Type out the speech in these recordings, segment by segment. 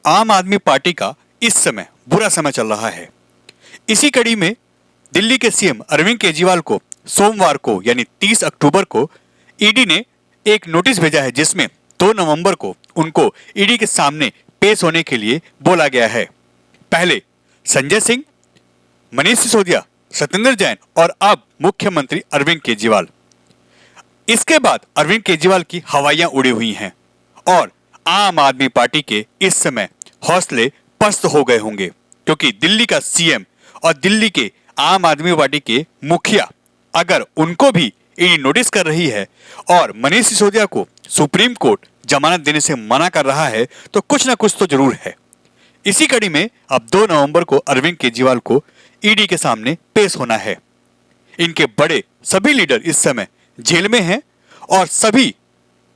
आम आदमी पार्टी का इस समय बुरा समय चल रहा है। इसी कड़ी में दिल्ली के सीएम अरविंद केजरीवाल को सोमवार को यानी 30 अक्टूबर को ईडी ने एक नोटिस भेजा है, जिसमें 2 नवंबर को उनको ईडी के सामने पेश होने के लिए बोला गया है। पहले संजय सिंह, मनीष सिसोदिया, सत्येंद्र जैन और अब मुख्यमंत्री अरविंद केजरीवाल। इसके बाद अरविंद केजरीवाल की हवाइयां उड़ी हुई हैं और आम आदमी पार्टी के इस समय हौसले पस्त हो गए होंगे, क्योंकि दिल्ली का सीएम और दिल्ली के आम आदमी पार्टी के मुखिया अगर उनको भी ईडी नोटिस कर रही है और मनीष सिसोदिया को सुप्रीम कोर्ट जमानत देने से मना कर रहा है, तो कुछ ना कुछ तो जरूर है। इसी कड़ी में अब 2 नवंबर को अरविंद केजरीवाल को ईडी के सामने पेश होना है। इनके बड़े सभी लीडर इस समय जेल में हैं और सभी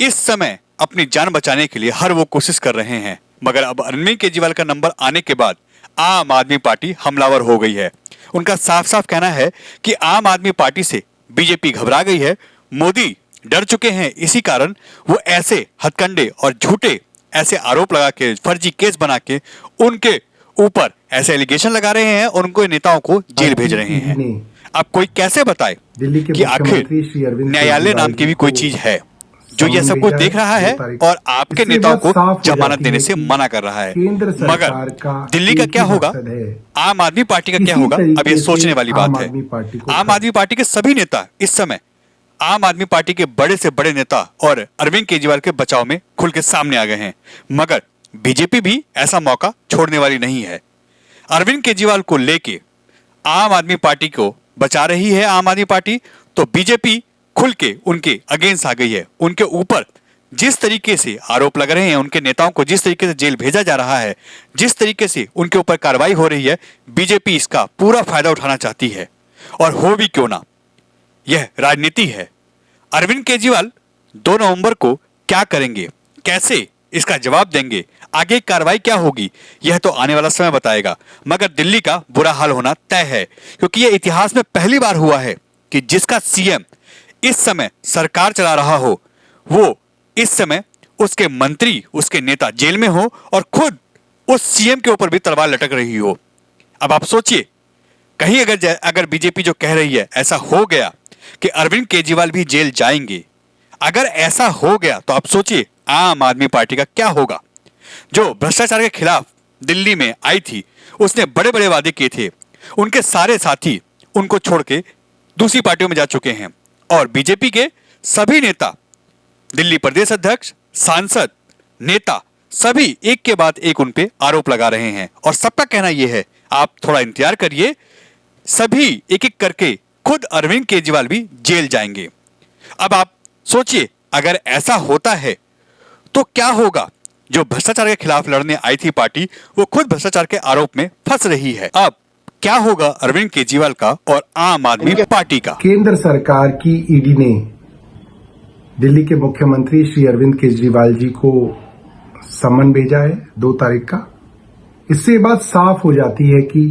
इस समय अपनी जान बचाने के लिए हर वो कोशिश कर रहे हैं। मगर अब अरविंद केजरीवाल का नंबर आने के बाद आम आदमी पार्टी हमलावर हो गई है। उनका साफ साफ कहना है कि आम आदमी पार्टी से बीजेपी घबरा गई है, मोदी डर चुके हैं। इसी कारण वो ऐसे हथकंडे और झूठे ऐसे आरोप लगा के, फर्जी केस बना के उनके ऊपर ऐसे एलिगेशन लगा रहे हैं और उनको नेताओं को जेल भेज रहे हैं। अब कोई कैसे बताए कि आखिर न्यायालय नाम की भी कोई चीज है जो ये सब कुछ देख रहा है और आपके नेताओं को जमानत देने से मना कर रहा है। मगर दिल्ली का क्या होगा, आम आदमी पार्टी का क्या होगा, अब ये सोचने वाली बात है। आम आदमी पार्टी के सभी नेता इस समय आम आदमी पार्टी के बड़े से बड़े नेता और अरविंद केजरीवाल के बचाव में खुल के सामने आ गए हैं। मगर बीजेपी भी ऐसा मौका छोड़ने वाली नहीं है। अरविंद केजरीवाल को लेके आम आदमी पार्टी को बचा रही है आम आदमी पार्टी, तो बीजेपी खुल के उनके अगेंस्ट आ गई है। उनके ऊपर जिस तरीके से आरोप लग रहे हैं, उनके नेताओं को जिस तरीके से जेल भेजा जा रहा है, जिस तरीके से उनके ऊपर कार्रवाई हो रही है, बीजेपी इसका पूरा फायदा उठाना चाहती है। और हो भी क्यों ना, यह राजनीति है। अरविंद केजरीवाल 2 नवंबर को क्या करेंगे, कैसे इसका जवाब देंगे, आगे कार्रवाई क्या होगी, यह तो आने वाला समय बताएगा। मगर दिल्ली का बुरा हाल होना तय है, क्योंकि यह इतिहास में पहली बार हुआ है कि जिसका सीएम इस समय सरकार चला रहा हो, वो इस समय उसके मंत्री, उसके नेता जेल में हो और खुद उस सीएम के ऊपर भी तलवार लटक रही हो। अब आप सोचिए, कहीं अगर बीजेपी जो कह रही है ऐसा हो गया कि अरविंद केजरीवाल भी जेल जाएंगे, अगर ऐसा हो गया तो आप सोचिए आम आदमी पार्टी का क्या होगा। जो भ्रष्टाचार के खिलाफ दिल्ली में आई थी, उसने बड़े बड़े वादे किए थे, उनके सारे साथी उनको छोड़ के दूसरी पार्टियों में जा चुके हैं और बीजेपी के सभी नेता, दिल्ली प्रदेश अध्यक्ष, सांसद, नेता, सभी एक के बाद एक उन पे आरोप लगा रहे हैं और सबका कहना यह है आप थोड़ा इंतजार करिए, सभी एक एक करके खुद अरविंद केजरीवाल भी जेल जाएंगे। अब आप सोचिए, अगर ऐसा होता है तो क्या होगा। जो भ्रष्टाचार के खिलाफ लड़ने आई थी पार्टी, वो खुद भ्रष्टाचार के आरोप में फंस रही है। अब क्या होगा अरविंद केजरीवाल का और आम आदमी पार्टी का। केंद्र सरकार की ईडी ने दिल्ली के मुख्यमंत्री श्री अरविंद केजरीवाल जी को समन भेजा है 2 तारीख का। इससे बात साफ हो जाती है कि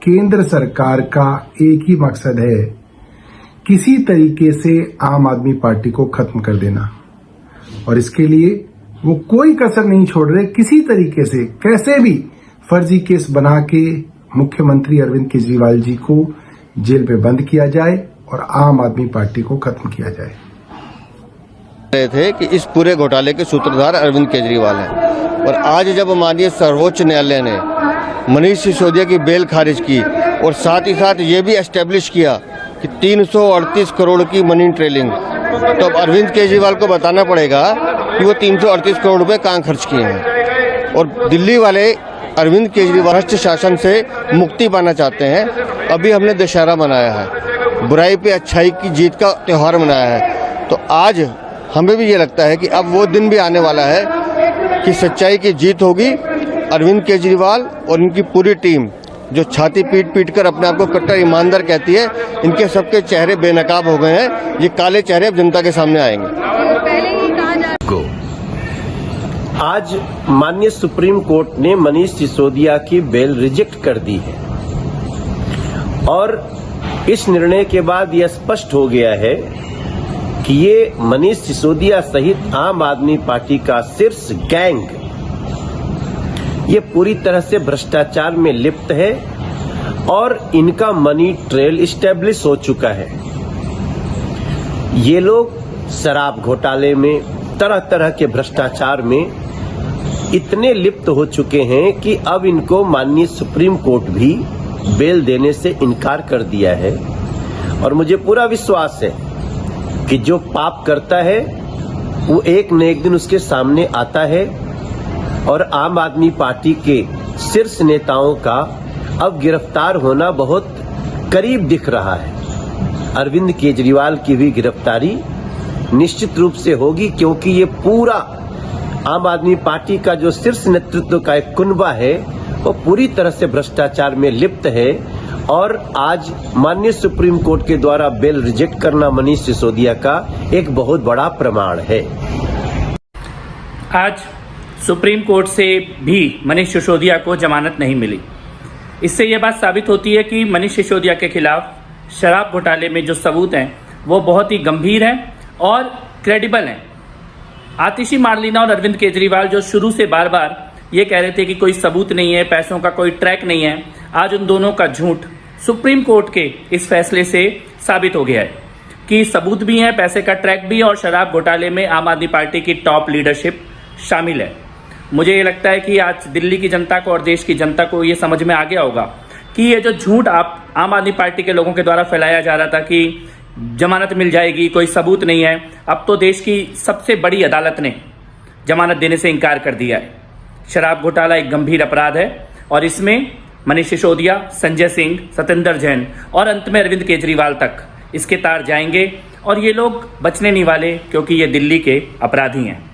केंद्र सरकार का एक ही मकसद है, किसी तरीके से आम आदमी पार्टी को खत्म कर देना, और इसके लिए वो कोई कसर नहीं छोड़ रहे। किसी तरीके से कैसे भी फर्जी केस बना के मुख्यमंत्री अरविंद केजरीवाल जी को जेल में बंद किया जाए और आम आदमी पार्टी को खत्म किया जाए। रहे थे कि इस पूरे घोटाले के सूत्रधार अरविंद केजरीवाल हैं, और आज जब माननीय सर्वोच्च न्यायालय ने मनीष सिसोदिया की बेल खारिज की और साथ ही साथ ये भी एस्टेब्लिश किया कि 338 करोड़ की मनी ट्रेलिंग, तो अब अरविंद केजरीवाल को बताना पड़ेगा कि वो 338 करोड़ रुपए कहाँ खर्च किए हैं। और दिल्ली वाले अरविंद केजरीवाल भ्रष्ट शासन से मुक्ति पाना चाहते हैं। अभी हमने दशहरा मनाया है, बुराई पे अच्छाई की जीत का त्यौहार मनाया है, तो आज हमें भी ये लगता है कि अब वो दिन भी आने वाला है कि सच्चाई की जीत होगी। अरविंद केजरीवाल और इनकी पूरी टीम जो छाती पीट पीट कर अपने आप को कट्टर ईमानदार कहती है, इनके सबके चेहरे बेनकाब हो गए हैं। ये काले चेहरे अब जनता के सामने आएंगे। आज माननीय सुप्रीम कोर्ट ने मनीष सिसोदिया की बेल रिजेक्ट कर दी है और इस निर्णय के बाद यह स्पष्ट हो गया है कि ये मनीष सिसोदिया सहित आम आदमी पार्टी का शीर्ष गैंग ये पूरी तरह से भ्रष्टाचार में लिप्त है और इनका मनी ट्रेल इस्टेब्लिश हो चुका है। ये लोग शराब घोटाले में, तरह तरह के भ्रष्टाचार में इतने लिप्त हो चुके हैं कि अब इनको माननीय सुप्रीम कोर्ट भी बेल देने से इनकार कर दिया है। और मुझे पूरा विश्वास है कि जो पाप करता है वो एक न एक दिन उसके सामने आता है और आम आदमी पार्टी के शीर्ष नेताओं का अब गिरफ्तार होना बहुत करीब दिख रहा है। अरविंद केजरीवाल की भी गिरफ्तारी निश्चित रूप से होगी, क्योंकि ये पूरा आम आदमी पार्टी का जो शीर्ष नेतृत्व का एक कुनबा है वो पूरी तरह से भ्रष्टाचार में लिप्त है। और आज माननीय सुप्रीम कोर्ट के द्वारा बेल रिजेक्ट करना मनीष सिसोदिया का एक बहुत बड़ा प्रमाण है। आज सुप्रीम कोर्ट से भी मनीष सिसोदिया को जमानत नहीं मिली। इससे यह बात साबित होती है कि मनीष सिसोदिया के खिलाफ शराब घोटाले में जो सबूत हैं वो बहुत ही गंभीर हैं और क्रेडिबल हैं। आतिशी मार्लिना और अरविंद केजरीवाल जो शुरू से बार बार ये कह रहे थे कि कोई सबूत नहीं है, पैसों का कोई ट्रैक नहीं है, आज उन दोनों का झूठ सुप्रीम कोर्ट के इस फैसले से साबित हो गया है कि सबूत भी है, पैसे का ट्रैक भी है और शराब घोटाले में आम आदमी पार्टी की टॉप लीडरशिप शामिल है। मुझे ये लगता है कि आज दिल्ली की जनता को और देश की जनता को ये समझ में आ गया होगा कि ये जो झूठ आम आदमी पार्टी के लोगों के द्वारा फैलाया जा रहा था कि जमानत मिल जाएगी, कोई सबूत नहीं है, अब तो देश की सबसे बड़ी अदालत ने जमानत देने से इनकार कर दिया है। शराब घोटाला एक गंभीर अपराध है और इसमें मनीष सिसोदिया, संजय सिंह, सत्येंद्र जैन और अंत में अरविंद केजरीवाल तक इसके तार जाएंगे और ये लोग बचने नहीं वाले, क्योंकि ये दिल्ली के अपराधी हैं।